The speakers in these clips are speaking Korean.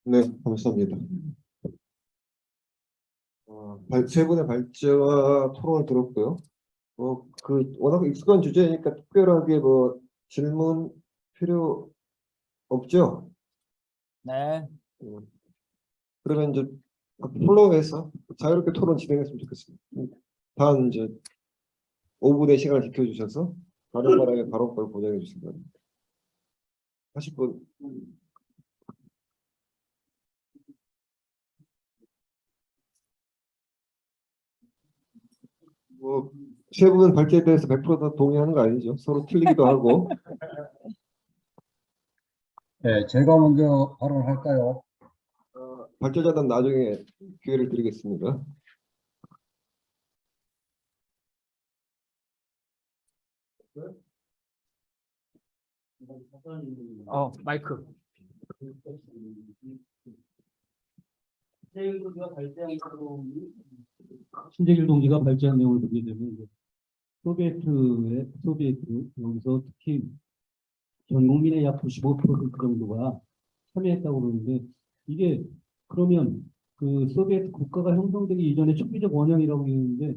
네, 감사합니다. 세 분의 발제와 토론을 들었고요. 워낙 익숙한 주제니까 특별하게 질문 필요 없죠? 네. 그러면 이제 플로우해서 자유롭게 토론 진행했으면 좋겠습니다. 단 이제 5분의 시간을 지켜주셔서 다른 사람의 발언권을 보장해 주신 겁니다. 하실 분? 세 분 발제에 대해서 100%다 동의하는 거 아니죠? 서로 틀리기도 하고. 네, 제가 먼저 발언할까요? 발제자는 나중에 기회를 드리겠습니다. 마이크. 신재길 동지가 발제한 내용을 보게 되면 소비에트 여기서 특히 전 국민의 약 95% 정도가 참여했다고 그러는데 이게 그러면 그 소비에트 국가가 형성되기 이전에 초기적 원형이라고 했는데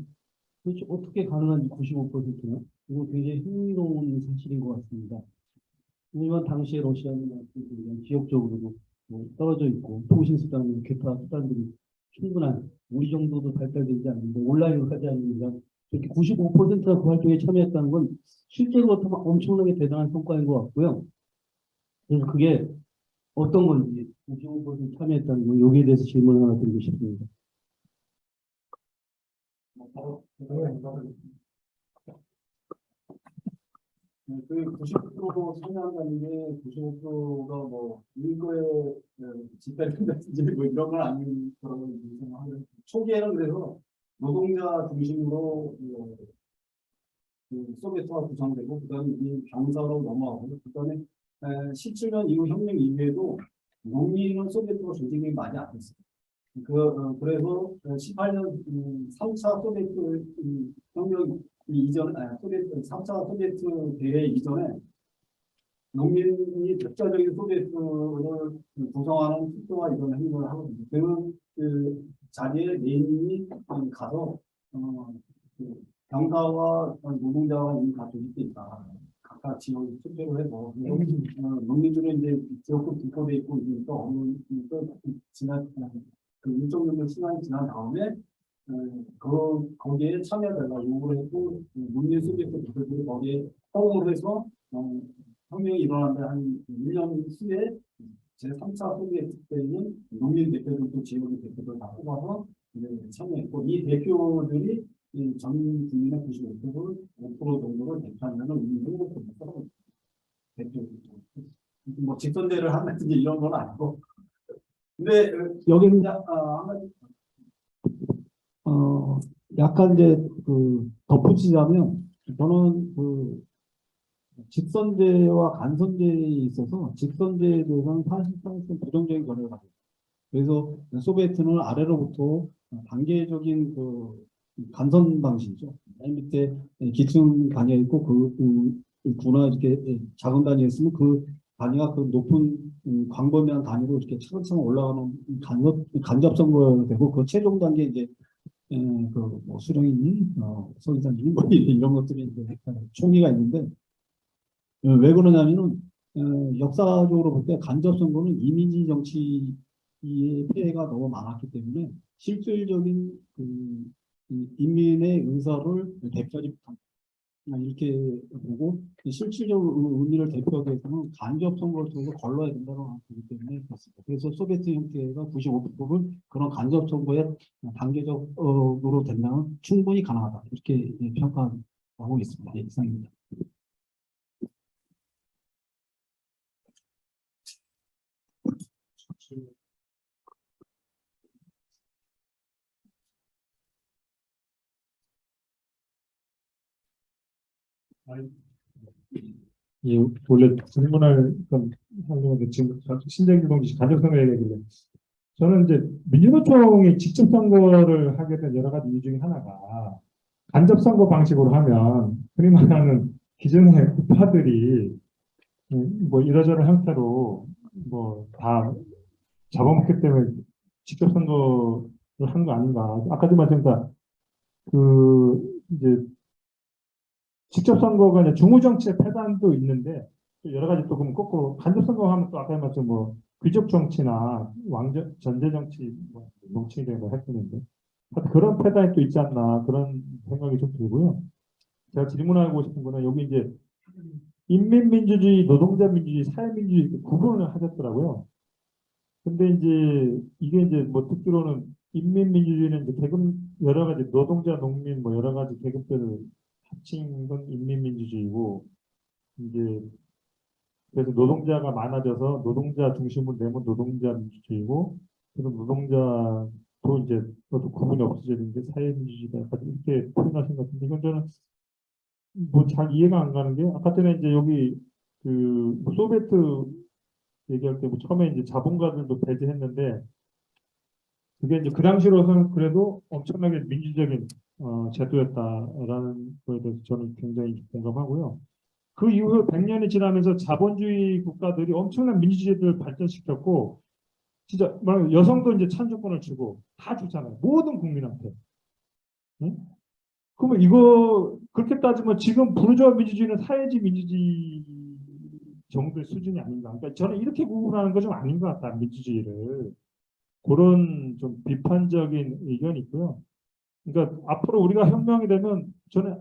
도대체 어떻게 가능한지 95%는 이거 굉장히 흥미로운 사실인 것 같습니다. 왜냐면 당시에 러시아는 지역적으로도 떨어져 있고 통신 수단이나 기타 수단들이 충분한 우리 정도도 발달되지 않는데 온라인으로 하지 않는 이상 이렇게 95%가 그 활동에 참여했다는 건 실제로 그렇다면 엄청나게 대단한 성과인 것 같고요. 그래서 그게 어떤 건지 95% 참여했다는 거 여기에 대해서 질문 하나 드리고 싶습니다. 그 90% 참여한다는 게 95%가 일거에 집단이 된다든지 이런 건 아닌 거라고 생각하는데 초기에는 그래서 노동자 중심으로 그 소비에트가 구성되고 그다음에 이 병사로 넘어가고 그다음에 17년 이후 혁명 이후에도 농민은 소비에트로 조직이 많이 안 됐어요. 그래서 18년 3차 소비에트 혁명 이전에, 소비에트, 3차 소비에트 대회 이전에 농민이 독자적인 소비에트를 구성하는 특정화 이런 행동을 하거든요. 그 자리에 레닌이 가서 병사와 노동자와 이미 다 조직돼 있다. 각각 지역을 투표를 해서 농민들은 이제 지역구 분포돼 있고 이제 또 어느 그 일정 정도 시간이 지난 다음에 거기에 참여해달라고 요구를 했고 농민 소비에트 대표들이 거기에 호응을 해서 혁명이 일어나는데 한 1년 후에 제3차 소비에트 때는 농민 대표들도 지역의 대표들 다 뽑아서 참여했고 이 대표들이 전 국민의 95%를 5% 정도를 대표하는 우리 행복부터 대표 직선제를 한다든지 이런 건 아니고 근데 여기는 한 가지 약간 이제 덧붙이자면 저는 직선제와 간선제에 있어서 직선제에 대해서는 사실상 부정적인 견해를 가지고 그래서 소비에트는 아래로부터 단계적인 간선 방식이죠. 맨 밑에 기층 단위가 있고 군화 이렇게 작은 단위가 있으면 그 단위가 그 높은 광범위한 단위로 이렇게 차근차근 올라가는 간접선거가 되고 그 최종 단계 이제 수령이니 서기사님 이런 것들이 이제 총리가 있는데 왜 그러냐면은 역사적으로 볼 때 간접선거는 이미지 정치의 피해가 너무 많았기 때문에 실질적인 인민의 의사를 대표하지 못한다. 이렇게 보고 실질적 의미를 대표하기 위해서는 간접선거를 통해서 걸러야 된다고 하기 때문에 그렇습니다. 그래서 소비에트 형태가 95%를 그런 간접선거에 단계적으로 된다면 충분히 가능하다. 이렇게 평가하고 있습니다. 네, 이상입니다. 예, 원래 질문을 하려고 지금 신재길 동지 간접선거 얘기길래 저는 이제 민주노총이 직접 선거를 하게 된 여러 가지 이유 중에 하나가 간접선거 방식으로 하면 흔히 말하는 기존의 우파들이 이러저런 형태로 다 잡아먹기 때문에 직접 선거를 한 거 아닌가. 아까도 말씀드렸다. 그 이제 직접 선거가 이제 중후 정치의 패단도 있는데 또 여러 가지 또 그럼 거꾸로 간접 선거하면 또 아까 말씀 뭐 귀족 정치나 왕정 전제 정치 뭐 정치에 뭐 했었는데 하여튼 그런 패단이 또 있지 않나 그런 생각이 좀 들고요. 제가 질문하고 싶은 거는 여기 이제 인민민주주의, 노동자민주주의, 사회민주주의 이렇게 구분을 하셨더라고요. 근데 이제 이게 이제 뭐 듣기로는 인민민주주의는 이제 계급 여러 가지 노동자, 농민 뭐 여러 가지 계급들을 합친 건 인민민주주의고 이제 그래서 노동자가 많아져서 노동자 중심으로 내면 노동자 민주주의고 그런 노동자도 이제 또 구분이 없어지는 게 사회민주주의다 이렇게 표현하신 것 같은데 이건 저는 뭐 잘 이해가 안 가는 게 아까 전에 이제 여기 그 소비에트 얘기할 때 뭐 처음에 이제 자본가들도 배제했는데 그게 이제 그 당시로서는 그래도 엄청나게 민주적인 제도였다라는 거에 대해서 저는 굉장히 공감하고요. 그 이후에 100년이 지나면서 자본주의 국가들이 엄청난 민주주의를 발전시켰고 진짜 말 여성도 이제 찬조건을 주고 다 주잖아요. 모든 국민한테. 응? 그러면 이거 그렇게 따지면 지금 부르주아 민주주의는 사회주의 민주주의 정도의 수준이 아닌가. 그러니까 저는 이렇게 구분하는 거 좀 아닌 것 같다. 민주주의를. 그런 좀 비판적인 의견이 있고요. 그러니까 앞으로 우리가 혁명이 되면 저는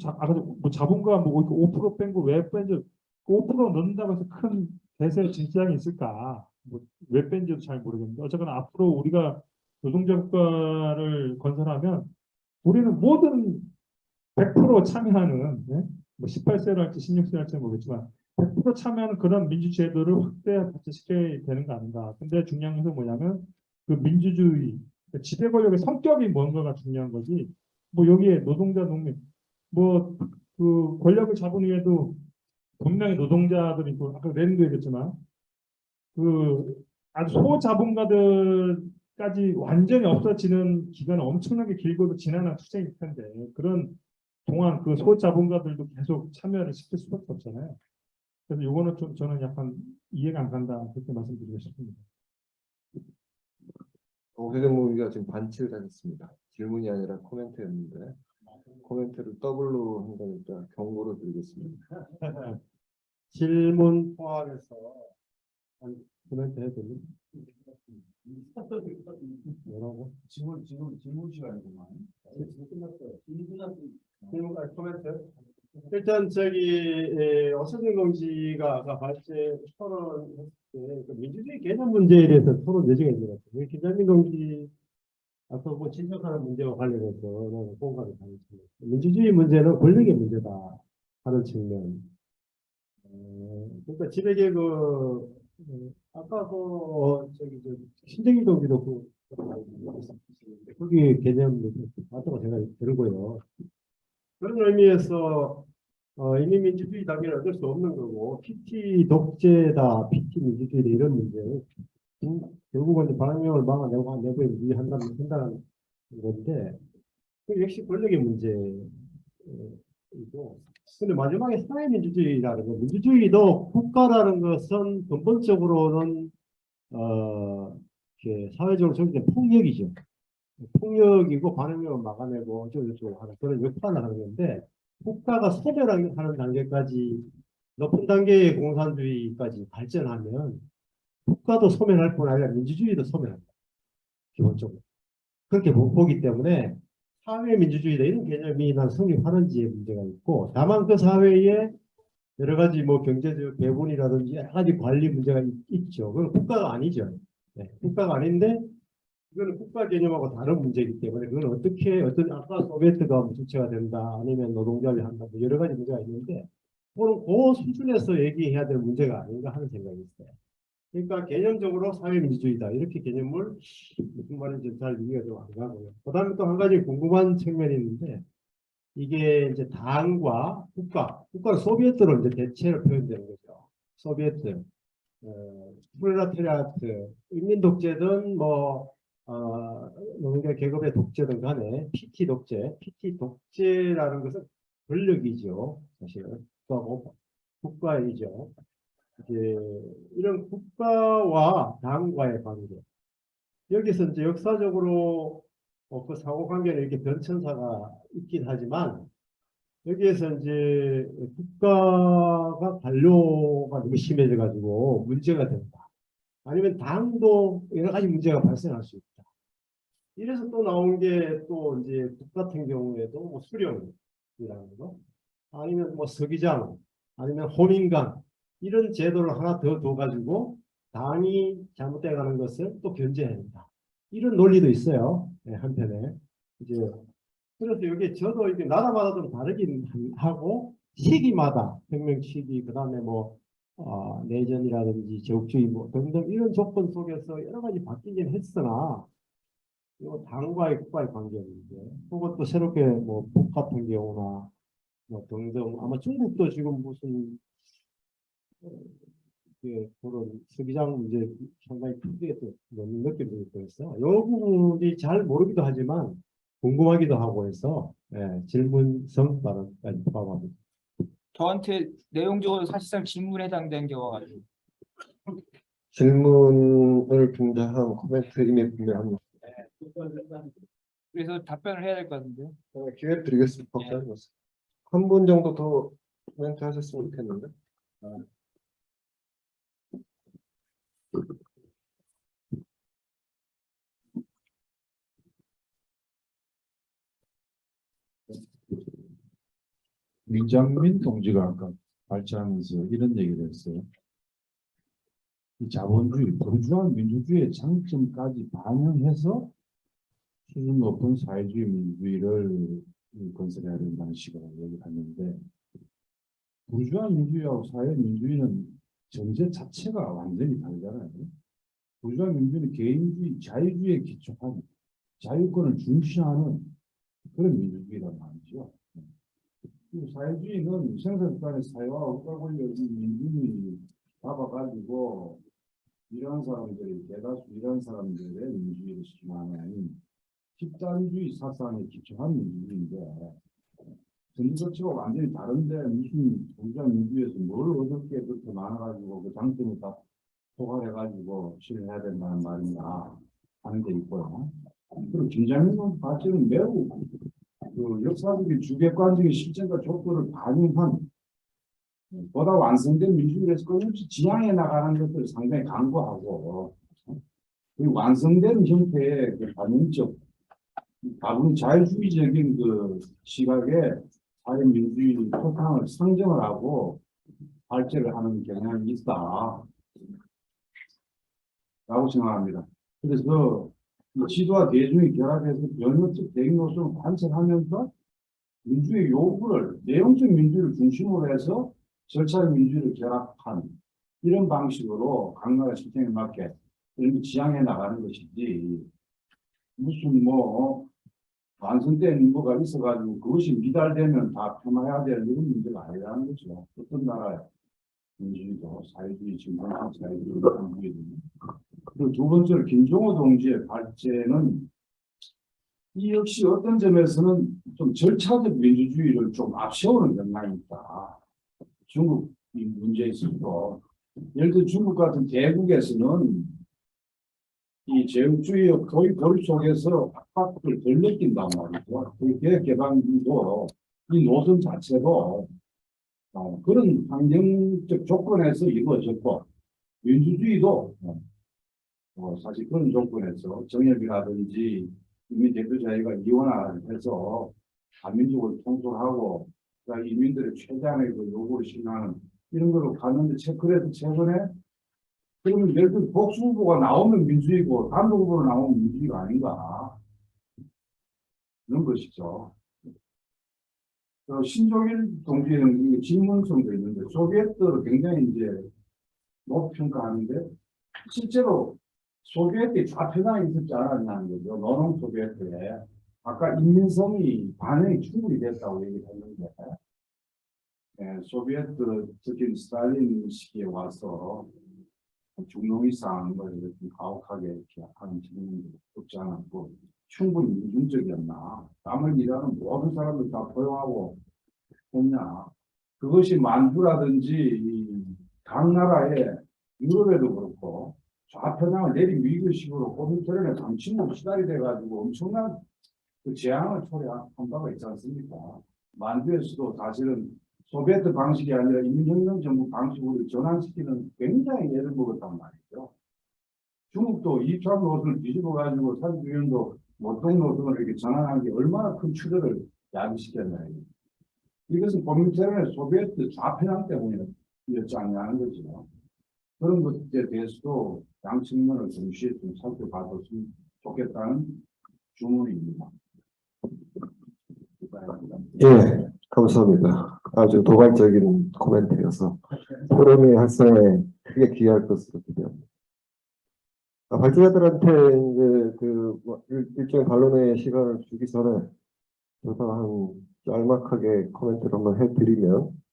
아까 뭐 자본가 뭐 5% 뺀 거 왜 뺀지 5% 넣는다고 해서 큰 대세 진지장이 있을까? 뭐 왜 뺀지도 잘 모르겠는데 어쨌거나 앞으로 우리가 노동자 국가를 건설하면 우리는 모든 100% 참여하는 뭐 18세랄지 16세랄지 모르겠지만 100% 참여하는 그런 민주제도를 확대 발전시켜야 되는 거 아닌가. 근데 중요한 것은 뭐냐면 그 민주주의 지배 권력의 성격이 뭔가가 중요한 거지. 뭐 여기에 노동자, 농민, 뭐 그 권력을 잡은 후에도 분명히 노동자들이 있고 아까 레닌도 얘기했지만 그 아주 소자본가들까지 완전히 없어지는 기간은 엄청나게 길고도 지난한 투쟁일 텐데 그런 동안 그 소자본가들도 계속 참여를 시킬 수밖에 없잖아요. 그래서 이거는 좀 저는 약간 이해가 안 간다 그렇게 말씀드리고 싶습니다. 오세정 의가 지금 반칙을 하셨습니다. 질문이 아니라 코멘트였는데 코멘트를 더블로 한 거니까 경고를 드리겠습니다. 질문 포함해서 코멘트 해도 되니? 뭐라고? 질문 시간이구만. 질문 끝났어요. 질문 코멘트. 일단 어서진 공지가 아까 발제 토론했을 때그 민주주의 개념 문제에 대해서 토론 여지가 있는 것 같아요. 김장민 공지 아까 뭐 진척하는 문제와 관련해서 공감이 가능합니다. 민주주의 문제는 권력의 문제다 하는 측면. 그러니까 지배계급 아까 신정희 동지도 거기 개념 맞다고 생각이 들고요. 그런 의미에서 인민민주주의 단계는 어쩔 수 없는 거고 PT 독재다, PT 민주주의다 이런 문제 결국은 이제 반영을 막아내고 내부에 한다는 건데 그 역시 권력의 문제이고 근데 마지막에 사회민주주의라는 거 민주주의도 국가라는 것은 근본적으로는 이렇게 사회적으로 정치된 폭력이죠. 폭력이고 반응력을 막아내고 어쩌고저쩌고 하는 그런 역할을 하는 건데 국가가 소멸하는 단계까지 높은 단계의 공산주의까지 발전하면 국가도 소멸할 뿐 아니라 민주주의도 소멸합니다. 기본적으로. 그렇게 보기 때문에 사회민주주의다 이런 개념이 난 성립하는지에 문제가 있고 다만 그 사회에 여러 가지 뭐 경제적 배분이라든지 여러 가지 관리 문제가 있죠. 그건 국가가 아니죠. 네, 국가가 아닌데 이거는 국가 개념하고 다른 문제이기 때문에 그건 어떻게 아까 소비에트가 주체가 된다 아니면 노동자를 한다 뭐 여러 가지 문제가 있는데 그거는 그 수준에서 얘기해야 될 문제가 아닌가 하는 생각이 있어요. 그러니까 개념적으로 사회민주주의다 이렇게 개념을 무슨 말인지 잘 이해가 좀 안 가고요. 그다음에 또 한 가지 궁금한 측면이 있는데 이게 이제 당과 국가는 소비에트로 이제 대체로 표현되는 거죠. 소비에트, 프롤레타리아트, 인민 독재든 노동자 계급의 독재든 간에 PT 독재라는 것은 권력이죠. 사실은 국가이죠. 이제 이런 국가와 당과의 관계. 여기서 이제 역사적으로 그 사고관계는 이렇게 변천사가 있긴 하지만 여기에서 이제 국가가 관료가 너무 심해져 가지고 문제가 된다. 아니면 당도 여러 가지 문제가 발생할 수 있다. 이래서 또 나온 게 또 이제 북 같은 경우에도 뭐 수령이라는 거, 아니면 뭐 서기장, 아니면 호민관 이런 제도를 하나 더 둬가지고 당이 잘못돼가는 것을 또 견제해야 된다. 이런 논리도 있어요. 네, 한편에 이제 그래서 여기 저도 이게 나라마다 좀 다르긴 하고 시기마다 혁명 시기 그다음에 뭐 내전이라든지 제국주의 뭐 등등 이런 조건 속에서 여러 가지 바뀌긴 했으나 이거 당과의 국가의 관계 문제 혹은 또 새롭게 뭐 북 같은 경우나 뭐 등등 아마 중국도 지금 무슨 그런 서기장 문제 상당히 크게 또 너무 느껴지고 있어요. 이 부분이 잘 모르기도 하지만 궁금하기도 하고 해서 질문성 발언까지 포함합니다. 저한테 내용적으로 사실상 질문에 해당된 경우가 가지고 질문을 분자한 코멘트 이미 분명합니다. 그래서 답변을 해야 될 것 같은데요. 기회 드리겠습니다. 한 분 정도 더 코멘트 하셨으면 좋겠는데. 민장민 동지가 아까 발제하면서 이런 얘기를 했어요. 이 자본주의, 부르주아 민주주의의 장점까지 반영해서 수준 높은 사회주의 민주주의를 건설해야 된다는 식으로 얘기를 했는데, 부르주아 민주주의하고 사회 민주주의는 전제 자체가 완전히 다르잖아요. 부르주아 민주주의는 개인주의, 자유주의에 기초한 자유권을 중시하는 그런 민주주의란 말이죠. 사회주의는 생산권의 사회와 국가 권력이 민중이 잡아가지고 이런 사람들이 대다수 이런 사람들의 민주주의를 실현하는 집단주의 사상에 기초한 민주주의인데 전제 자체가 완전히 다른데 무슨 부르주아 민주주의에서 뭘 어렵게 그렇게 많아가지고 그 장점을 다 포괄해가지고 실현해야 된다는 말이냐 하는 게 있고요. 그리고 김장민 발제는 매우 그 역사적인 주객관적인 실정과 조건을 반영한 보다 완성된 민주주의에서 끊임없이 지향해 나가는 것들을 상당히 강조하고 그 완성된 형태의 그 반영적 다분 자유주의적인 그 시각에 사회민주주의 토탕을 상정을 하고 발제를 하는 경향이 있다 라고 생각합니다. 그래서 지도와 대중이 결합해서 변혁적 대응 노선을 관찰하면서 민주의 요구를 내용적 민주를 중심으로 해서 절차적 민주를 결합한 이런 방식으로 각 나라 실정에 맞게 이렇게 지향해 나가는 것이지 무슨 뭐 완성된 뭐가 있어가지고 그것이 미달되면 다 폄하해야 되는 이런 문제가 아니라는 거죠. 어떤 나라의 민주주의도 사회주의, 진보적 사회주의, 민주주의. 그리고 두 번째로 김종호 동지의 발제는 이 역시 어떤 점에서는 좀 절차적 민주주의를 좀 앞세우는 경향이 있다. 중국 문제에 있어도 예를 들어 중국 같은 대국에서는 이 제국주의 도입 속에서 압박을 덜 느낀단 말이죠. 그 개혁개방도 이 노선 자체도 그런 환경적 조건에서 이루어졌고 민주주의도 사실 그런 조건에서 정협이라든지 인민 대표 자유가 이원화해서 한민족을 통솔하고 인민들의 최대한의 그 요구를 실현하는 이런 걸로 갔는데 그래서 최근에 그러면 예를 들어 복수 후보가 나오면 민주주의고 단독 후보로 나오면 민주주의가 아닌가 이런 것이죠. 신종일 동지는 질문성도 있는데 소비에트를 굉장히 이제 높평가하는데 실제로 소비에트에 좌표가 있었지 않았냐는 거죠. 노동 소비에트에 아까 인민성이 반영이 충분히 됐다고 얘기했는데 소비에트 특히 스탈린 시기에 와서 중농 이상 걸 이렇게 가혹하게 이렇게 하는 질문도 없지 않았고 충분히 민중적이었나? 땀을 일하는 모든 사람들 다 포용하고 했냐? 그것이 만주라든지 각 나라의 유럽에도 그렇고 좌편향을 내리미기식으로 고민터널에 감침으로 시달이 돼가지고 엄청난 그 재앙을 초래한 바가 있지 않습니까? 만주에서도 사실은 소비에트 방식이 아니라 인민혁명 정부 방식으로 전환시키는 굉장히 예를 먹었단 말이죠. 중국도 이川노선을 뒤집어 가지고 산주연도 모통 노선을 이렇게 전환한 게 얼마나 큰 출혈을 야기시켰나요? 이것은 고민터널의 소비에트 좌편향 때문이었지 않냐는 거죠. 그런 것에 대해서도 양 측면을 동시에 좀 살펴봐줬으면 좋겠다는 주문입니다. 예, 감사합니다. 아주 도발적인 코멘트여서 토론의 활성에 크게 기여할 것으로 기대합니다. 발제자들한테 이제 일종의 반론의 시간을 주기 전에 저도 한 짤막하게 코멘트를 한번 해드리면,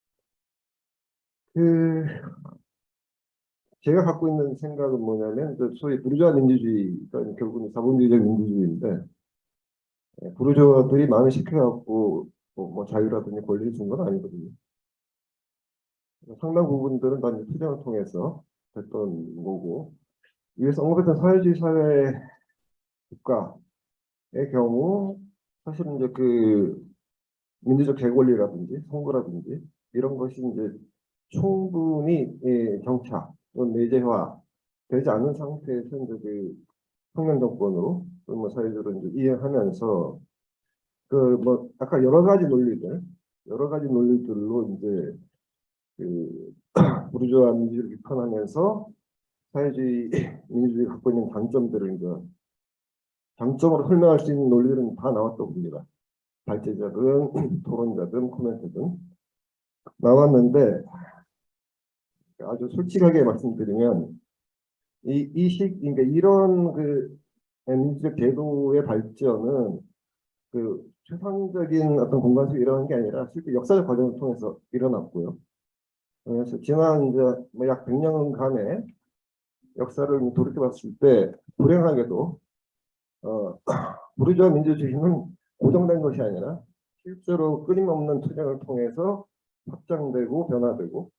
제가 갖고 있는 생각은 뭐냐면, 소위 부르주아 민주주의가 결국은 자본주의적 민주주의인데, 부르주아들이 마음을 시켜갖고 뭐 자유라든지 권리를 준 건 아니거든요. 상당 부분들은 다 이제 투쟁을 통해서 됐던 거고, 위에서 언급했던 사회주의 사회 국가의 경우 사실은 이제 민주적 개권리라든지 선거라든지 이런 것이 이제 충분히 정착 또는 내재화 되지 않은 상태에서 이제 혁명 정권으로 또는 뭐 사회적으로 이제 이행하면서 뭐 아까 여러 가지 논리들로 이제 부르주아 민주주의를 비판하면서 사회주의 민주주의가 갖고 있는 장점들을 이제 장점으로 설명할 수 있는 논리들은 다 나왔다고 봅니다. 발제자든 토론자든 코멘트든 나왔는데, 아주 솔직하게 말씀드리면 그러니까 이런 민주적 제도의 발전은 최상적인 어떤 공간 속에 일어난 게 아니라 실제 역사적 과정을 통해서 일어났고요. 그래서 지난 이제 뭐 약 100년간의 역사를 돌이켜봤을 때 불행하게도 부르주아 민주주의는 고정된 것이 아니라 실제로 끊임없는 투쟁을 통해서 확장되고 변화되고,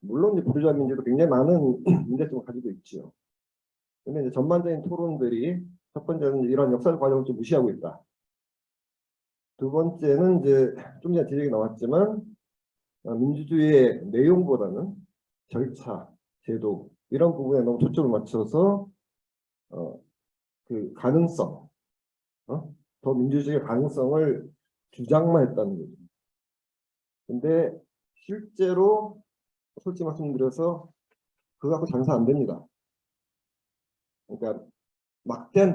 물론 이제 부르주아 민주도 굉장히 많은 문제점을 가지고 있죠. 근데 이제 전반적인 토론들이 첫 번째는 이런 역사적 과정을 좀 무시하고 있다. 두 번째는 이제 좀 전에 지적이 나왔지만 민주주의의 내용보다는 절차, 제도 이런 부분에 너무 초점을 맞춰서 가능성, 더 민주주의의 가능성을 주장만 했다는 거죠. 근데 실제로 솔직히 말씀드려서 그거 갖고 장사 안 됩니다. 그러니까 막대한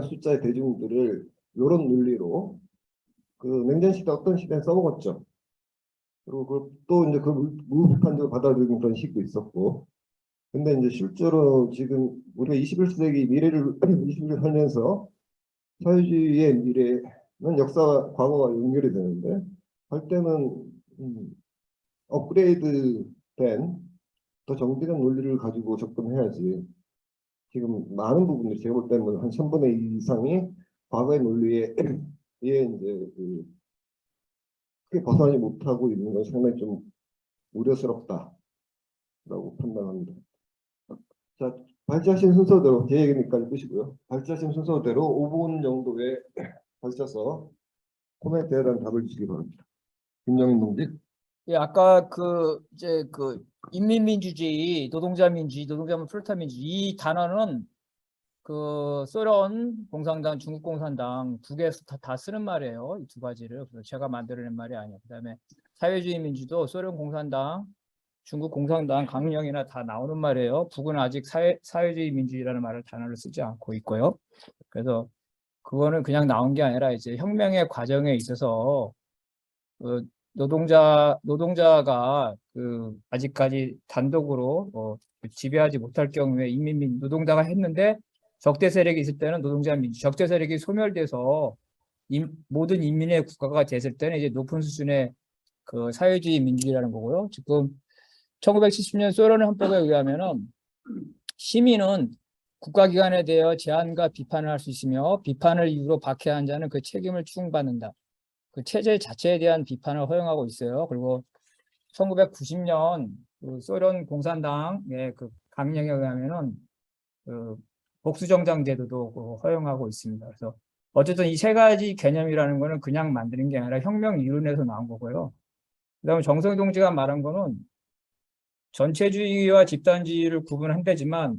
숫자의 대중들을 이런 논리로 냉전 시대 어떤 시대에 써먹었죠. 그리고 또 이제 무비판적으로 받아들이는 그런 시기도 있었고. 근데 이제 실제로 지금 우리가 21세기 미래를 21세기 살면서 사회주의의 미래는 역사와 과거와 연결이 되는데, 할 때는 업그레이드된 더 정비된 논리를 가지고 접근해야지. 지금 많은 부분들이 제가 볼 때는 한 1000분의 2 이상이 과거의 논리에 이제 크게 벗어나지 못하고 있는 건 상당히 좀 우려스럽다라고 판단합니다. 자, 발제하신 순서대로 제 얘기니까 끄시고요. 발제하신 순서대로 5분 정도에 걸쳐서 코멘트에 대한 답을 주시기 바랍니다. 김정인 동지. 예, 아까 이제 인민민주주의, 노동자민주주의, 노동자민 프롤레타리아민주주의 이 단어는 소련 공산당, 중국 공산당 두 개 다 쓰는 말이에요. 이 두 가지를. 그래서 제가 만들어낸 말이 아니에요. 그다음에 사회주의 민주도 소련 공산당, 중국 공산당 강령이나 다 나오는 말이에요. 북은 아직 사회주의 민주주의라는 말을 단어를 쓰지 않고 있고요. 그래서 그거는 그냥 나온 게 아니라 이제 혁명의 과정에 있어서 노동자가 아직까지 단독으로 지배하지 못할 경우에 노동자가 했는데, 적대 세력이 있을 때는 노동자 민주, 적대 세력이 소멸돼서 모든 인민의 국가가 됐을 때는 이제 높은 수준의 사회주의 민주주의라는 거고요. 지금 1970년 소련 헌법에 의하면은 시민은 국가기관에 대해 제안과 비판을 할 수 있으며, 비판을 이유로 박해한 자는 그 책임을 추궁받는다. 그 체제 자체에 대한 비판을 허용하고 있어요. 그리고 1990년 그 소련 공산당의 그 강령에 의하면은 그 복수정장 제도도 그 허용하고 있습니다. 그래서 어쨌든 이 세 가지 개념이라는 거는 그냥 만드는 게 아니라 혁명 이론에서 나온 거고요. 그다음에 정성희 동지가 말한 거는 전체주의와 집단주의를 구분한다지만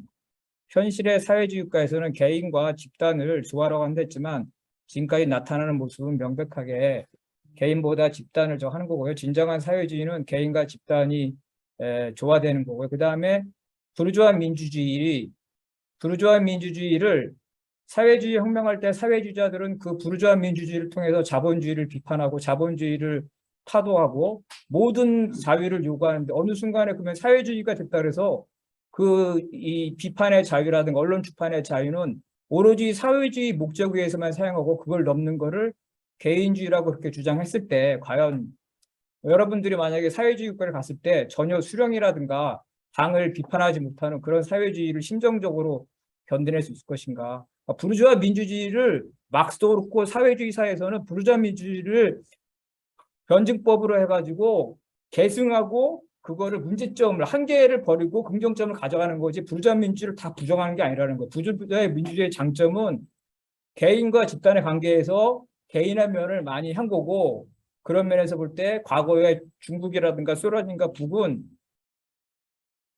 현실의 사회주의 국가에서는 개인과 집단을 조화라고 한댔지만 지금까지 나타나는 모습은 명백하게 개인보다 집단을 하는 거고요. 진정한 사회주의는 개인과 집단이 조화되는 거고요. 그 다음에 부르주아 민주주의를 사회주의 혁명할 때 사회주의자들은 그 부르주아 민주주의를 통해서 자본주의를 비판하고 자본주의를 타도하고 모든 자유를 요구하는데 어느 순간에 그러면 사회주의가 됐다 그래서 이 비판의 자유라든가 언론 출판의 자유는 오로지 사회주의 목적 위해서만 사용하고 그걸 넘는 거를 개인주의라고 그렇게 주장했을 때 과연 여러분들이 만약에 사회주의 국가를 갔을 때 전혀 수령이라든가 당을 비판하지 못하는 그런 사회주의를 심정적으로 견뎌낼 수 있을 것인가. 부르주아 민주주의를 막스도 그렇고 사회주의 사회에서는 부르주아 민주주의를 변증법으로 해가지고 계승하고 그거를 문제점을 한계를 버리고 긍정점을 가져가는 거지 부르주아 민주주의를 다 부정하는 게 아니라는 거예요. 부르주아 민주주의의 장점은 개인과 집단의 관계에서 개인의 면을 많이 한 거고 그런 면에서 볼 때 과거에 중국이라든가 소련인가 북은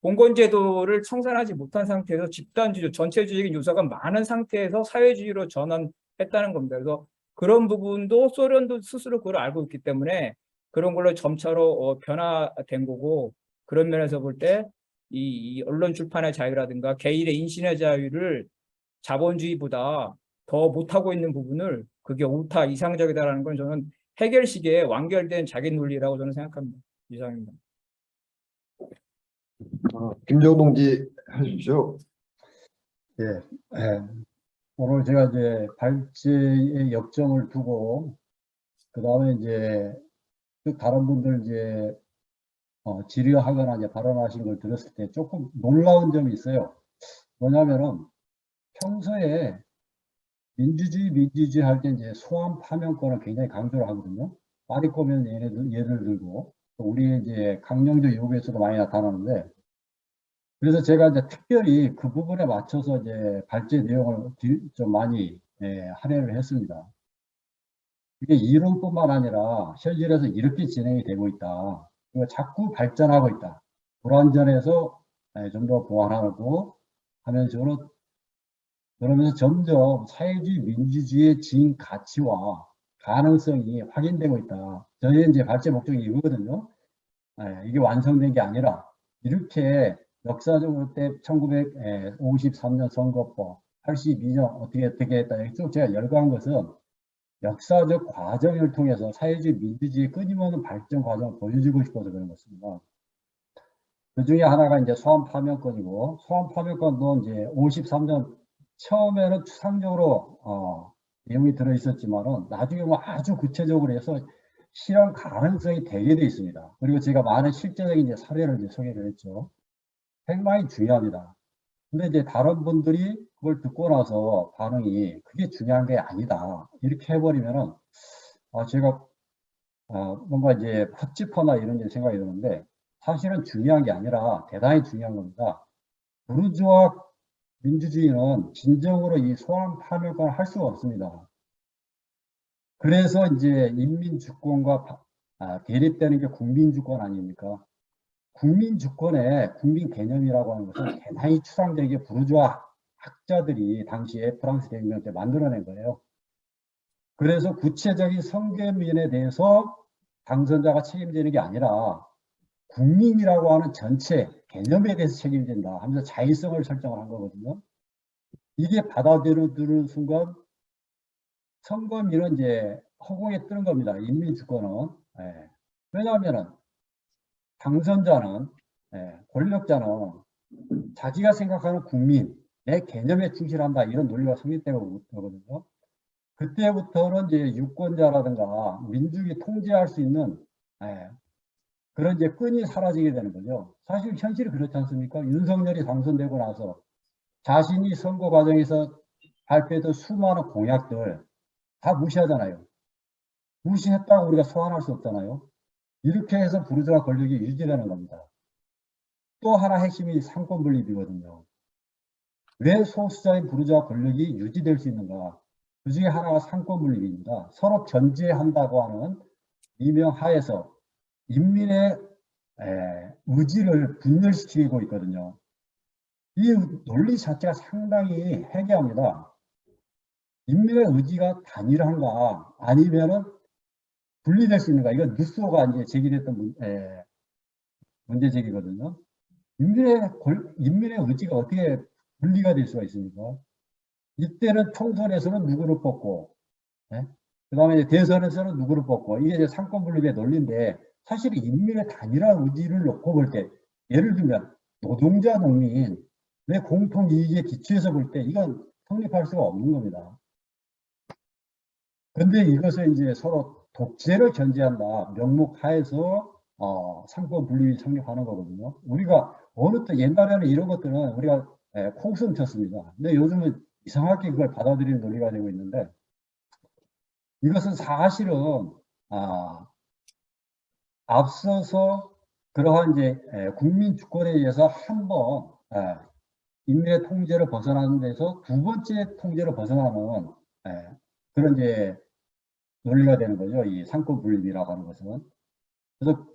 봉건제도를 청산하지 못한 상태에서 집단주의, 전체주의적인 요소가 많은 상태에서 사회주의로 전환했다는 겁니다. 그래서 그런 부분도 소련도 스스로 그걸 알고 있기 때문에 그런 걸로 점차로 변화된 거고 그런 면에서 볼 때 이 언론 출판의 자유라든가 개인의 인신의 자유를 자본주의보다 더 못하고 있는 부분을 그게 옳다, 이상적이다라는 건 저는 해결식의 완결된 자기 논리라고 저는 생각합니다. 이상입니다. 김정우 동지 해주십시오. 예, 예. 오늘 제가 이제 발제의 역점을 두고 그 다음에 이제 그 다른 분들 이제 질의하거나 이제 발언하신 걸 들었을 때 조금 놀라운 점이 있어요. 뭐냐면은 평소에 민주주의 할 때 이제 소환 파면권을 굉장히 강조를 하거든요. 파리코면 예를 들고 또 우리 이제 강령적 요구에서도 많이 나타나는데 그래서 제가 이제 특별히 그 부분에 맞춰서 이제 발제 내용을 좀 많이 할애를 했습니다. 이게 이론뿐만 아니라 현실에서 이렇게 진행이 되고 있다. 그리고 자꾸 발전하고 있다. 불완전해서 좀 더 보완하고 하는 식으로 그러면서 점점 사회주의 민주주의의 진 가치와 가능성이 확인되고 있다. 저희 이제 발제 목적이 이거거든요. 이게 완성된 게 아니라 이렇게 역사적으로 때 1953년 선거법, 82년 어떻게 했다. 쭉 제가 열거한 것은 역사적 과정을 통해서 사회주의 민주주의 끊임없는 발전 과정을 보여주고 싶어서 그런 것입니다. 그 중에 하나가 이제 소환 파면권이고, 소환 파면권도 이제 53년 처음에는 추상적으로 내용이 들어 있었지만은 나중에 뭐 아주 구체적으로 해서 실현 가능성이 되게 돼 있습니다. 그리고 제가 많은 실제적인 이제 사례를 이제 소개를 했죠. 굉장히 중요합니다. 근데 이제 다른 분들이 그걸 듣고 나서 반응이 그게 중요한 게 아니다. 이렇게 해버리면은 제가 뭔가 이제 헛짚어나 이런 이제 생각이 드는데 사실은 중요한 게 아니라 대단히 중요한 겁니다. 부르주아 민주주의는 진정으로 이 소환 파멸권을 할 수가 없습니다. 그래서 이제 인민주권과 대립되는 게 국민주권 아닙니까? 국민주권의 국민 개념이라고 하는 것은 대단히 추상적이게 부르주아 학자들이 당시에 프랑스 대혁명 때 만들어낸 거예요. 그래서 구체적인 선거민에 대해서 당선자가 책임지는 게 아니라 국민이라고 하는 전체 개념에 대해서 책임진다 하면서 자의성을 설정을 한 거거든요. 이게 받아들여지는 순간 선거민은 이제 허공에 뜨는 겁니다. 인민주권은. 왜냐하면은 당선자는 권력자는 자기가 생각하는 국민, 내 개념에 충실한다 이런 논리가 성립되고 그러거든요. 그때부터는 이제 유권자라든가 민중이 통제할 수 있는 그런 이제 끈이 사라지게 되는 거죠. 사실 현실이 그렇지 않습니까? 윤석열이 당선되고 나서 자신이 선거 과정에서 발표했던 수많은 공약들 다 무시하잖아요. 무시했다고 우리가 소환할 수 없잖아요. 이렇게 해서 부르주아 권력이 유지되는 겁니다. 또 하나 핵심이 상권 분립이거든요. 왜 소수자의 부르주아 권력이 유지될 수 있는가? 그 중에 하나가 상권 분립입니다. 서로 견제한다고 하는 이명 하에서 인민의 의지를 분열시키고 있거든요. 이 논리 자체가 상당히 해괴합니다. 인민의 의지가 단일한가 아니면은 분리될 수 있는가? 이건 뉴스가 이제 제기됐던 문제 제기거든요. 인민의 의지가 어떻게 분리가 될 수가 있습니까? 이때는 총선에서는 누구를 뽑고, 그 다음에 대선에서는 누구를 뽑고, 이게 이제 상권 분립의 논리인데, 사실 인민의 단일한 의지를 놓고 볼 때, 예를 들면, 노동자, 농민의 공통 이익에 기초해서 볼 때, 이건 성립할 수가 없는 겁니다. 근데 이것을 이제 서로 독재를 견제한다 명목 하에서 상권 분립이 성립하는 거거든요. 우리가 어느 때 옛날에는 이런 것들은 우리가 콩순 쳤습니다. 근데 요즘은 이상하게 그걸 받아들이는 논리가 되고 있는데, 이것은 사실은 앞서서 그러한 이제 국민 주권에 의해서 한번 인민의 통제를 벗어나는 데서 두 번째 통제를 벗어나는 그런 이제 논리가 되는 거죠. 이 상권 분립이라고 하는 것은. 그래서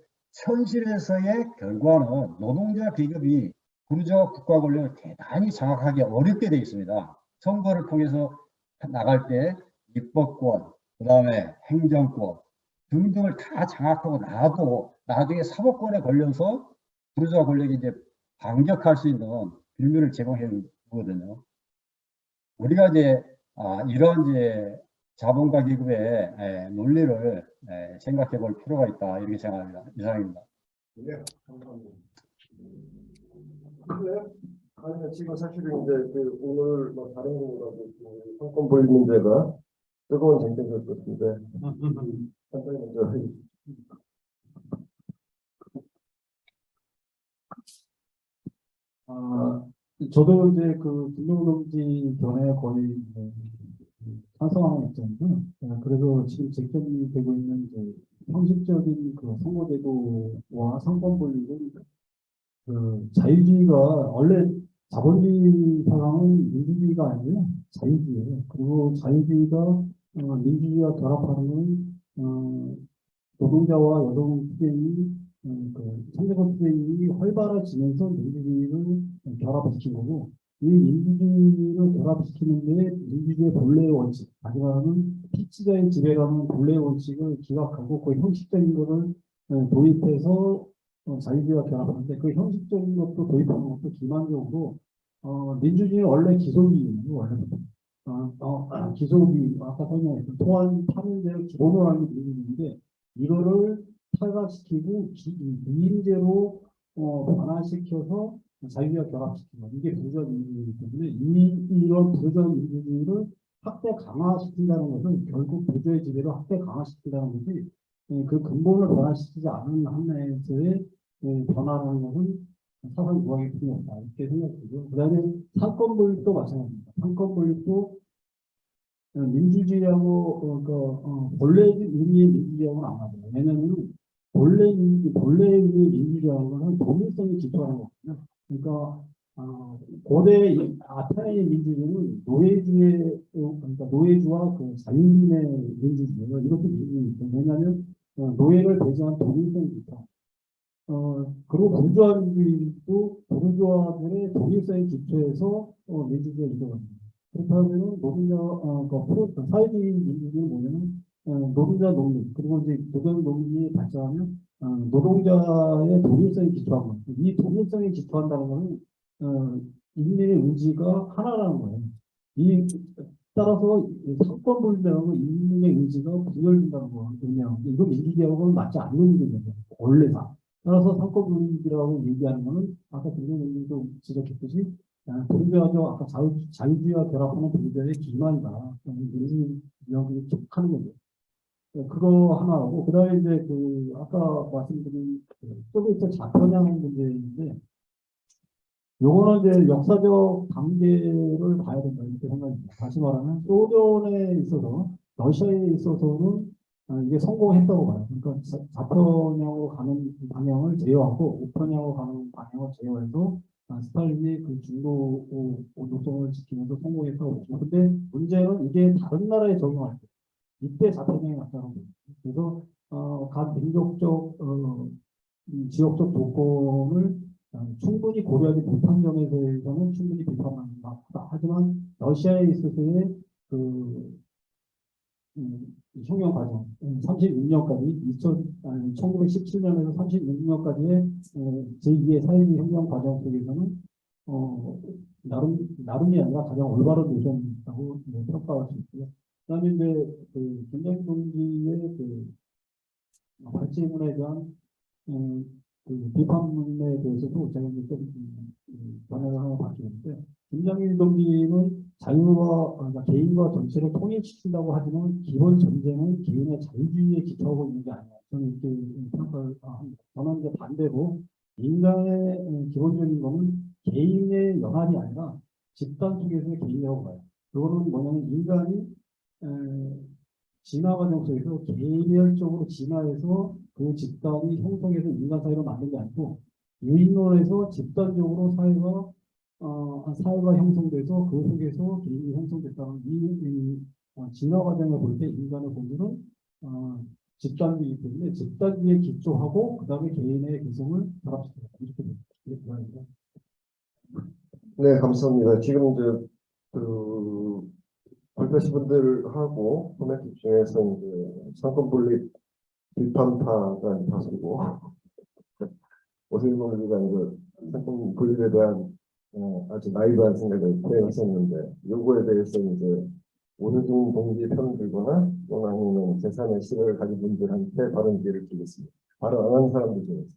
현실에서의 결과는 노동자 계급이 부르주아 국가 권력을 대단히 장악하기 어렵게 되어 있습니다. 선거를 통해서 나갈 때 입법권, 그 다음에 행정권 등등을 다 장악하고 나도 나중에 사법권에 걸려서 부르주아 권력이 이제 반격할 수 있는 빌미를 제공해 주거든요. 우리가 이제 이런 이제 자본가 기업의 논리를 생각해 볼 필요가 있다, 이렇게 생각합니다. 이상입니다. 네, 감사합니다. 그래요? 아니, 지금 사실은 이제 오늘 뭐 다른 거라도 상권 분립 문제가 뜨거운 쟁점이 될 것 같은데, 간단히 먼저 저도 이제 그 김용동지 견해 거의 찬성하는 입장이고요. 그래서 지금 쟁점이 되고 있는 이제 형식적인 그 선거제도와 상권 분립은 그 자유주의가 원래 자본주의 상황은 민주주의가 아니고요, 자유주의예요. 그리고 자유주의가 민주주의와 결합하는 건 노동자와 여성 투쟁이 그 상대방 투쟁이 활발해지면서 민주주의를 결합시킨 거고, 이 민주주의를 결합시키는데 민주주의의 본래의 원칙, 마지막은 피치자의 지배라는 본래의 원칙을 기각하고 그 형식적인 것을 도입해서 자유주의와 결합하는데, 그 형식적인 것도 도입하는 것도 기만적으로 민주주의는 원래 기속이에요. 원래부터. 기속이 아까 설명했던 토한 파는데를 기본으로 하는 게 민주주의인데, 이거를 탈각시키고 미인제로 변화시켜서 자유주의와 결합시키는 이게 부르주아 민주주의이기 때문에 이런 부르주아 민주주의를 확대 강화시킨다는 것은 결국 부르주아의 지배를 확대 강화시킨다는 것이 그 근본을 변화시키지 않은 한에서의 변화라는 것은 사상 유학이 필요 없다, 이렇게 생각되고요. 그 다음에 상권 분립도 마찬가지입니다. 상권 분립도 민주주의하고 본래 의미의 민주주의하고는 안 맞아요. 왜냐하면 본래의 의미의 민주주의하고는 독립성이 기초하는 거거든요. 그러니까 고대 아테네의 민주주의는 그러니까 노예주와 그 자유인의 민주주의예요. 이것도 민주주의죠. 왜냐하면 노예를 배제한 독립성이 기초. 그리고 부르주아 민주주의도 부르주아들의 독립성에 기초해서 민주주의가 이루어집니다. 그렇다면 노동자, 사회주의 민주주의는 뭐냐면 노동자 농민, 그리고 이제 노동 농민이 발전하면 노동자의 독립성에 기초한 것. 이 독립성에 기초한다는 것은 인민의 의지가 하나라는 거예요. 따라서 상권 분립이라는 건 인민의 의지가 분열된다는 거 의미하고, 이거 민주주의하고는 맞지 않는 거예요. 원래가. 따라서 상권 분립이라고 얘기하는 것은 아까 김정은님도 지적했듯이 부르주아죠. 아까 자유주의와 결합하는 부르주아의 기만이다. 민주주의하고 촉하는 거죠. 그거 하나하고, 그 다음에 이제 아까 말씀드린 소비에트 자편향 문제인데, 요거는 이제 역사적 단계를 봐야 된다, 이렇게 생각합니다. 다시 말하면 소련에 있어서, 러시아에 있어서는 이게 성공했다고 봐요. 그러니까 4편향으로 가는 방향을 제어하고 5편향으로 가는 방향을 제어해서 스탈린이 그 중도 노선을 지키면서 성공했다고 보죠. 근데 문제는 이게 다른 나라에 적용할 때 이때 4편향이 나타나는 거예요. 그래서 각 민족적 지역적 조건을 충분히 고려하지 못한 점에 대해서는 충분히 비판합니다. 하지만 러시아에 있어서의 그 혁명 과정, 36년까지, 1917년에서 36년까지의 제2의 사회주의 혁명 과정 속에서는 나름이 아니라 가장 올바른 노선이라고 평가할 수 있고요. 그다음에 이제 그 김정일 동지의 그 발제문에 대한 그 비판문에 대해서도 제가 이제 좀 변화를 하나 바뀌었는데, 김정일 동지는 자유와 그러니까 개인과 전체를 통일시킨다고 하지만 기본 전제는 개인의 자유주의에 기초하고 있는 게 아니야. 저는 이렇게 평가를 합니다. 저는 이제 반대로 인간의 기본적인 것은 개인의 연합이 아니라 집단 속에서의 개인이라고 봐요. 그거는 뭐냐면 인간이 진화 과정 속에서 개별적으로 진화해서 그 집단이 형성해서 인간 사회를 만든 게 아니고 유인론에서 집단적으로 사회가 형성돼서 그 속에서 개인이 형성됐다는 진화 과정을 볼 때 인간의 본질은 집단주의이기 때문에 집단주의에 기초하고 그 다음에 개인의 개성을 결합시킵니다. 이렇게 됩니다. 네, 감사합니다. 지금 그 발표하신 분들하고 코멘트 중에서 이제 상권 분립 비판파가 다수고 오세훈 의원가 이제 상권 분립에 대한 아주 나이브한 생각을 표현하셨는데 요거에 대해서 이제 오세훈 동지 편을 들거나 또는 아니면 제3의 시각을 가진 분들한테 발언 기회를 드리겠습니다. 발언 안 하는 사람들 중에서.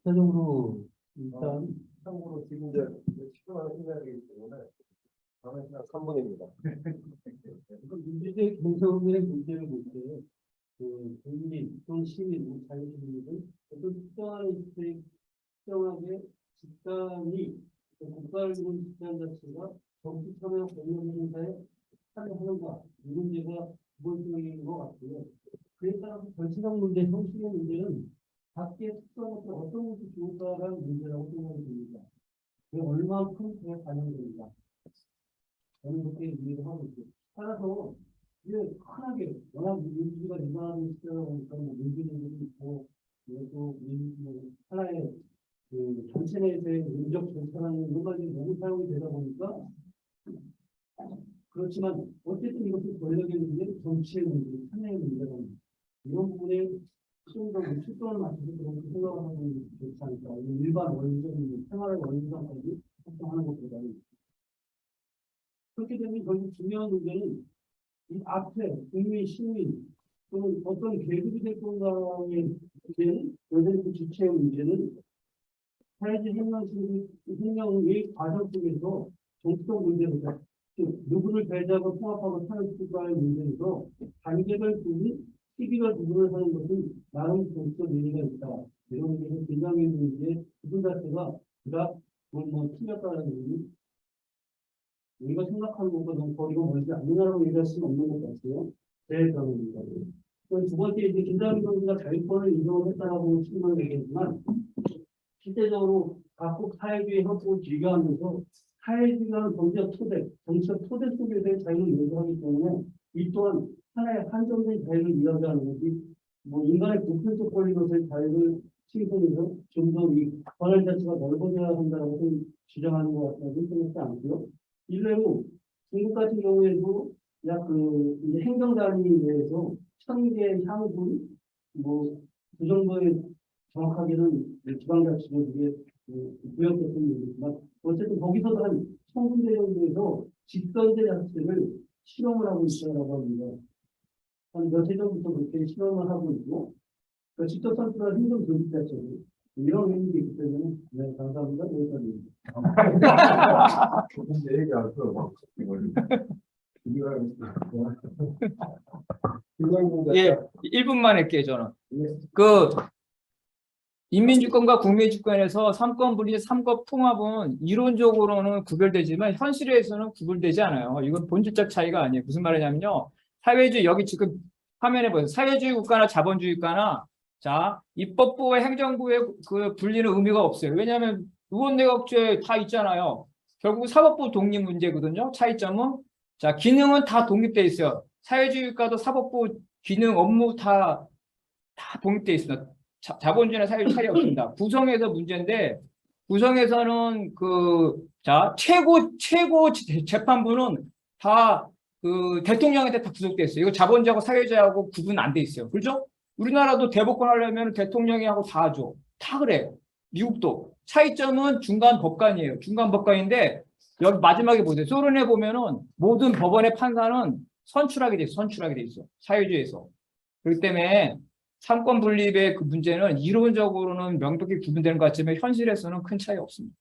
전체적으로 일단 참고로 지금 이제 집중하는 시간이기 때문에 다음 시간 3분입니다. 문제 경성의 문제를 볼 때, 국민 또는 시민, 자유주의는 어떤 특정한 때 특정하게 집단이 국가를 이룬 집단 자체가 정치 참여 공동체에 참여하는가 이 문제가 기본적인 것 같고요. 그에 따라서 정치적 문제, 형식의 문제는 각기의 특성부터 어떤 것이 좋을까라는 문제라고 생각이 듭니다. 얼마만큼 그에 반영됩니다. 저는 그렇게 이해를 하고 있고, 따라서 이게 흔하게 워낙 민주주의가 일어나는 시대다 보니까 민주주의도 있고 그리고 하나의 그 전체 내에서의 민족 정착하는 여러 가지 너무 사용이 되다 보니까 그렇지만 어쨌든 이것은 권력의 문제, 정치의 문제, 사회의 문제가 이런 부분에 좀 더 초점을 맞춰서 그렇게 생각을 하면 좋지 않을까. 일반 원리적인 생활의 원리상까지 활동하는 것보다는 그렇게 되면 결국 중요한 문제는 이 앞에 국민, 시민 또는 어떤 계급이 될 건가의 문제는 여전히 그 주체의 문제는 사회주의 혁명의 과정 속에서 정치적 문제보다 누구를 배제하고 통합하고 사회주의과의 문제에서 단계별 부분, 시기별 부분을 하는 것은 나름 정치적 의미가 있다. 이런 의미에서 굉장히 이제 부분 자체가 그닥 틀렸다는 의미 우리가 생각하는 것과 너무 거리가 멀지 않느냐라고 얘기할 수는 없는 것 같아요. 제 견해입니다. 두 번째, 이제 김정일 동지가 자유권을 인정을 했다라고 측면을 얘기했지만, 실제적으로 각국 사회주의 협곡을 비교하면서 사회주의라는 정치적 토대 속에서의 자유를 요구하기 때문에 이 또한 하나의 한정된 자유를 이야기하는 것이 인간의 보편적 권리로서의 자유를 실현해서 좀 더 이 권한 자체가 넓어져야 한다고 주장하는 것 같다고 생각하지 않고요. 일례로 중국 같은 경우에도 약 이제 행정단위에 대해서 1000개의 향분 그 정도의 정확하게는 지방자치로 이게 구역됐던 얘기지만 어쨌든 거기서도 한 1000군데 정도에서 직선제 자체를 실험을 하고 있다고 합니다. 한 며칠 전부터 그렇게 실험을 하고 있고 직접 선출한 행정 조직 자체를 이런 의미가 있기 때문에 네, 감사합니다. 여기까지입니다. 근데 얘기 안 들어. 예, 1분만 할게요, 저는. 인민주권과 국민주권에서 삼권 분리, 삼권 통합은 이론적으로는 구별되지만 현실에서는 구별되지 않아요. 이건 본질적 차이가 아니에요. 무슨 말이냐면요. 사회주의, 여기 지금 화면에 보세요. 사회주의 국가나 자본주의 국가나 자, 입법부와 행정부의 그 분리는 의미가 없어요. 왜냐하면 의원내각제 다 있잖아요. 결국 사법부 독립 문제거든요. 차이점은 자, 기능은 다 독립돼 있어요. 사회주의 국가도 사법부 기능, 업무 다 독립돼 있어요. 자본주의나 사회주의 차이 없습니다. 구성에서 문제인데 구성에서는 최고 재판부는 다 그 대통령한테 다 구속돼 있어요. 이거 자본주의하고 사회주의하고 구분 안 돼 있어요. 그렇죠? 우리나라도 대법관 하려면 대통령이 하고 다 하죠. 다 그래요. 미국도. 차이점은 중간 법관이에요. 중간 법관인데 여기 마지막에 보세요. 소련에 보면은 모든 법원의 판사는 선출하게 돼 있어요. 선출하게 돼 있어요. 사회주의에서. 그렇기 때문에 삼권 분립의 그 문제는 이론적으로는 명백히 구분되는 것 같지만 현실에서는 큰 차이 없습니다.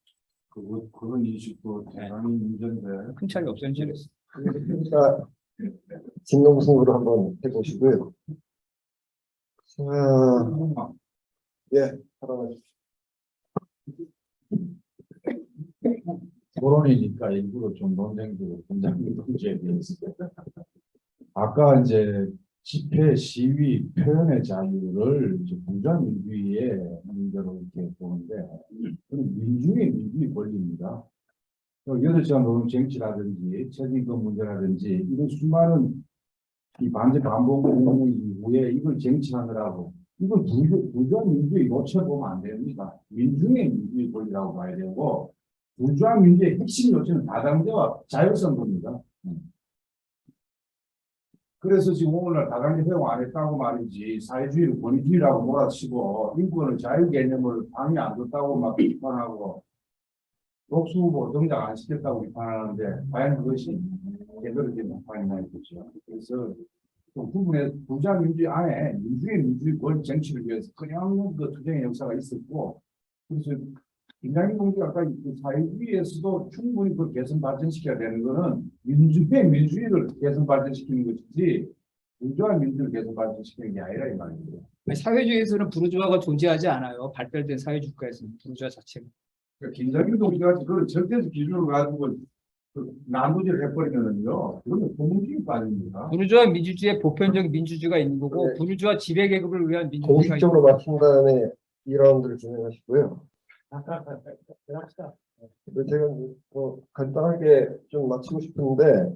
그런 인식도 대단히 문제인데. 큰 차이 없어요. 현실에서. 그러니까 진동승부로 한번 해보시고요. 예, 하나만. 토론이니까 일부러 좀 논쟁도 문제에 대해서. 아까 이제 집회, 시위, 표현의 자유를 부자민주주의의 문제로 이렇게 보는데, 그건 민주주의 권리입니다. 8시간 노동 정치라든지, 책임권 문제라든지, 이런 수많은 이 반대 반복 운동 이후에 이걸 쟁취하느라고, 이걸 부자민주주의 놓쳐보면 안 됩니다. 민주주의 권리라고 봐야 되고, 부자민주주의 핵심 요체는 다당제와 자율선거입니다. 그래서 지금 오늘날 다당제 허용 안 했다고 말이지, 사회주의를 권위주의라고 몰아치고 인권의 자유 개념을 방해 안 뒀다고 막 비판하고 독수후보 등장 안 시켰다고 비판하는데 과연 그것이 제대로 된 비판이나 이거죠. 그래서 그 부분에 부자민주주의 안에 민주주의 권리 쟁취를 위해서 그냥 그 투쟁의 역사가 있었고, 그래서 김장인 동지가 아까 그 사회주의에서도 충분히 그 개선 발전시켜야 되는 거는 민주주의를 개선 발전시키는 것이지 부주와 민주를 개선 발전시키는 게 아니라 이 말이에요. 사회주의에서는 부르주아가 존재하지 않아요. 발달된 사회주의 국가에서는 부르주아 자체가. 그러니까 김장인 동지가 그걸 절대적 기준으로 가지고 그 나누지를 해버리면은요, 그건 공무주의가 아닙니다. 부르주아 민주주의의 보편적 민주주의가 있는 거고 네. 부르주아 지배계급을 위한 민주주의가 공식적으로 마친 다음에 2라운드를 진행하시고요. 제가 간단하게 좀 마치고 싶은데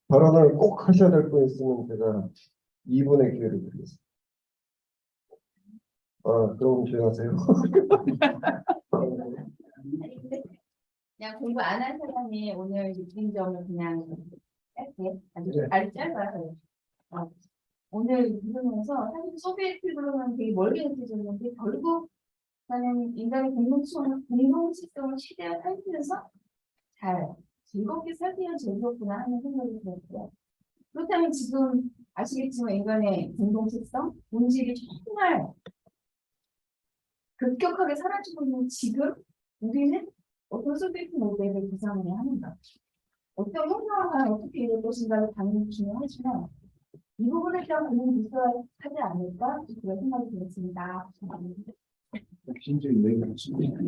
발언을 꼭 하셔야 될 분 있으면 제가 2분의 기회를 드리겠습니다. 그럼 조용하세요. 아니, 근데 그냥 공부 안 한 사람이 오늘 느낀 점을 그냥 짧게 아주 짧아요. 오늘 들으면서 사실 소비에트로는 되게 멀리 느껴졌는데 결국 나는 인간의 공동체성을 최대한 살피면서 잘 즐겁게 살피면 즐겁구나 하는 생각이 들었어요. 그렇다면 지금 아시겠지만 인간의 공동체성, 본질이 정말 급격하게 사라지고 있는 지금 우리는 어떤 소비에트 모델을 구상해야 하는가? 어떤 형상을 어떻게 이룰 것인가를 당연히 중요하지만 이 부분에 대한 고민이 있어야 하지 않을까? 그런 생각이 들었습니다. 진짜 얘기하십니다.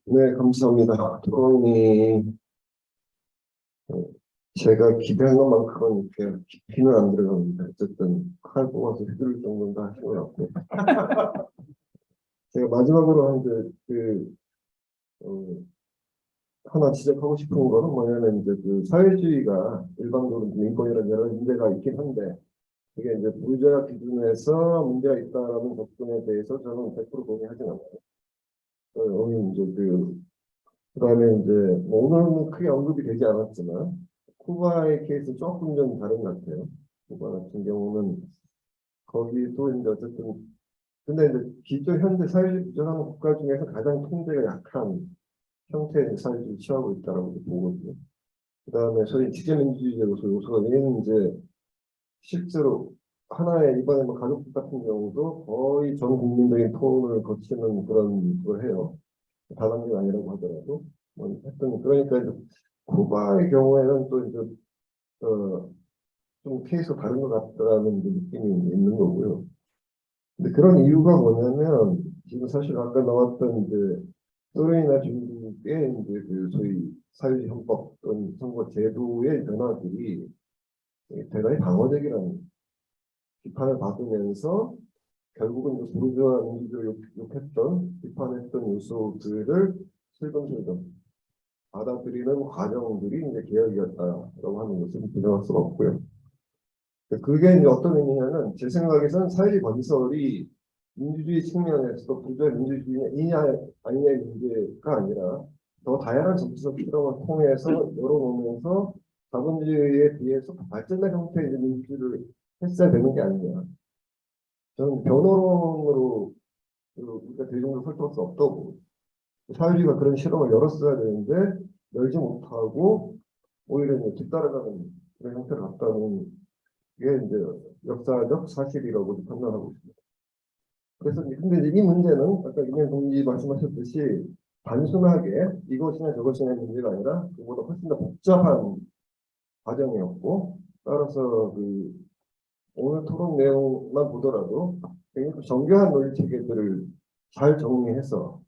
네, 감사합니다. 토론이 제가 기대한 것만큼은 이렇게 깊이는 안 들어갑니다. 어쨌든 칼 뽑아서 휘두를 정도는 다 하신 것 같고. 제가 마지막으로 하나 지적하고 싶은 거는 뭐냐면 이제 그 사회주의가 일반적으로 인권이라는 여러 문제가 있긴 한데 그게 이제 부자 기준에서 문제가 있다라는 접근에 대해서 저는 100% 동의하진 않아요. 오늘 이제 그다음에 이제 오늘은 크게 언급이 되지 않았지만 쿠바의 케이스는 조금 좀 다른 것 같아요. 쿠바 같은 경우는 거기도 이제 어쨌든 근데 이제 기존 현대 사회주의 부정하는 국가 중에서 가장 통제가 약한 형태의 사회주의를 취하고 있다라고 보거든요. 그다음에 소위 지배민주주의 요소가 얘는 이제 실제로 하나의 이번에 가족국 같은 경우도 거의 전 국민적인 토론을 거치는 그런 걸 해요. 다단계가 아니라고 하더라도 하여튼 그러니까 이제 쿠바의 경우에는 또 이제 좀 케이스가 다른 것 같다는 느낌이 있는 거고요. 근데 그런 이유가 뭐냐면 지금 사실 아까 나왔던 이제 소련이나 중국의 이제 그 소위 사회주의 헌법 또는 선거 제도의 변화들이 대단히 방어적이라는 비판을 받으면서 결국은 이제 부르주아 민주주의를 욕했던 비판했던 요소들을 슬금슬금 받아들이는 과정들이 이제 개혁이었다라고 하는 것은 부정할 수가 없고요. 그게 이제 어떤 의미냐면 제 생각에선 사회주의 건설이 민주주의 측면에서 부주의 민주주의냐 아니냐의 문제가 아니라 더 다양한 정치적 실험을 통해서 열어놓으면서 자본주의에 비해서 발전된 형태의 민주주의를 했어야 되는 게 아니냐. 저는 변호론으로 우리가 대중을 설득할 수 없다고. 사회주의가 그런 실험을 열었어야 되는데 열지 못하고 오히려 이제 뒤따라가는 그런 형태를 갖다는 게 이제 역사적 사실이라고 판단하고 있습니다. 그래서 근데 이제 이 문제는 아까 김현 동지 말씀하셨듯이 단순하게 이것이냐 저것이냐 문제가 아니라 그보다 훨씬 더 복잡한 과정이었고 따라서 그 오늘 토론 내용만 보더라도 굉장히 정교한 논리 체계들을 잘 정리해서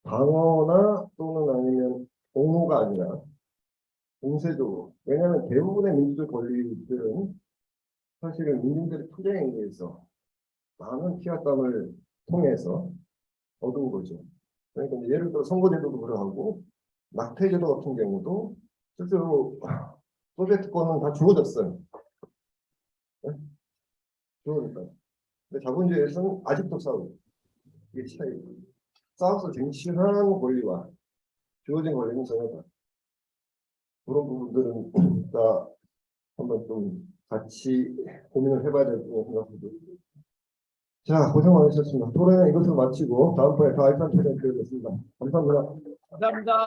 방어나 또는 아니면 옹호가 아니라 공세적으로 왜냐하면 대부분의 민주적 권리들은 사실은 민중들의 투쟁에 의해서 많은 피와 땀을 통해서 얻은 거죠. 그러니까 이제 예를 들어 선거제도도 그러하고 낙태제도 같은 경우도 실제로 소비에트권은 다 주어졌어요. 네? 주어졌다. 근데 자본주의에서는 아직도 싸우고 이게 차이. 싸워서 쟁취한 권리와 주어진 권리는 전혀 다르다. 그런 부분들은 다 한번 좀 같이 고민을 해봐야 되고 생각합니다. 자, 고생 많으셨습니다. 토론은 이것으로 마치고 다음번에 더 알찬 토론 드리겠습니다. 감사합니다. 감사합니다.